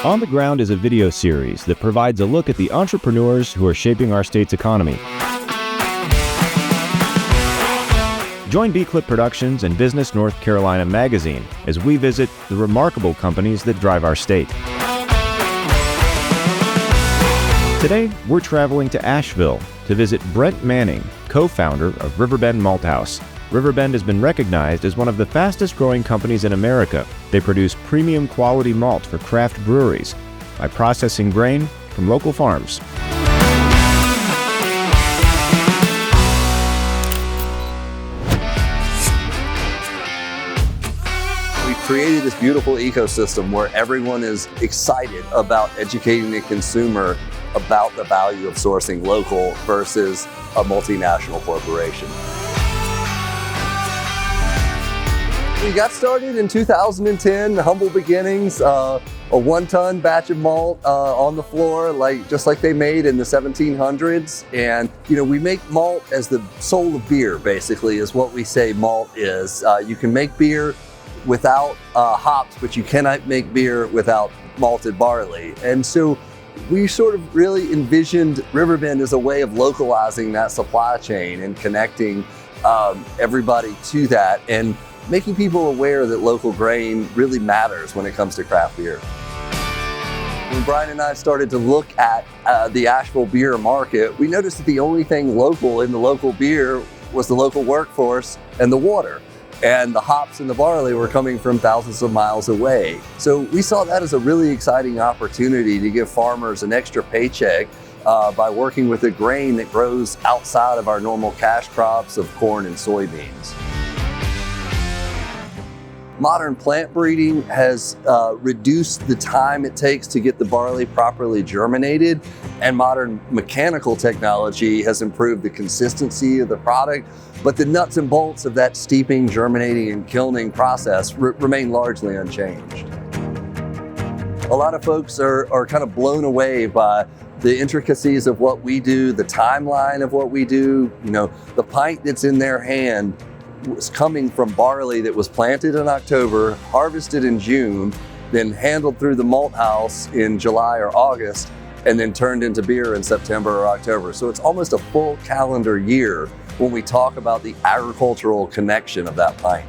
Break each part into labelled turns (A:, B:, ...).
A: On the Ground is a video series that provides a look at the entrepreneurs who are shaping our state's economy. Join Bclip Productions and Business North Carolina magazine as we visit the remarkable companies that drive our state. Today, we're traveling to Asheville to visit Brent Manning, co-founder of Riverbend Malt House. Riverbend has been recognized as one of the fastest-growing companies in America. They produce premium quality malt for craft breweries by processing grain from local farms.
B: Created this beautiful ecosystem where everyone is excited about educating the consumer about the value of sourcing local versus a multinational corporation. We got started in 2010, humble beginnings, a 1-ton batch of malt on the floor, just like they made in the 1700s. And we make malt as the soul of beer, basically, is what we say malt is. You can make beer without hops, but you cannot make beer without malted barley. And so we sort of really envisioned Riverbend as a way of localizing that supply chain and connecting everybody to that and making people aware that local grain really matters when it comes to craft beer. When Brian and I started to look at the Asheville beer market, we noticed that the only thing local in the local beer was the local workforce and the water. And the hops and the barley were coming from thousands of miles away. So we saw that as a really exciting opportunity to give farmers an extra paycheck by working with a grain that grows outside of our normal cash crops of corn and soybeans. Modern plant breeding has reduced the time it takes to get the barley properly germinated, and modern mechanical technology has improved the consistency of the product, but the nuts and bolts of that steeping, germinating, and kilning process remain largely unchanged. A lot of folks are kind of blown away by the intricacies of what we do, the timeline of what we do. The pint that's in their hand was coming from barley that was planted in October, harvested in June, then handled through the malt house in July or August, and then turned into beer in September or October. So it's almost a full calendar year when we talk about the agricultural connection of that pint.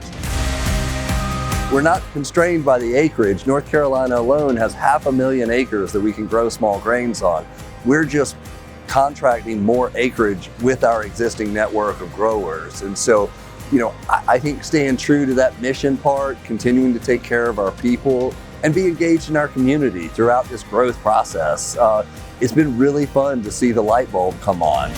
B: We're not constrained by the acreage. North Carolina alone has 500,000 acres that we can grow small grains on. We're just contracting more acreage with our existing network of growers. And so, I think staying true to that mission part, continuing to take care of our people, and be engaged in our community throughout this growth process. It's been really fun to see the light bulb come on.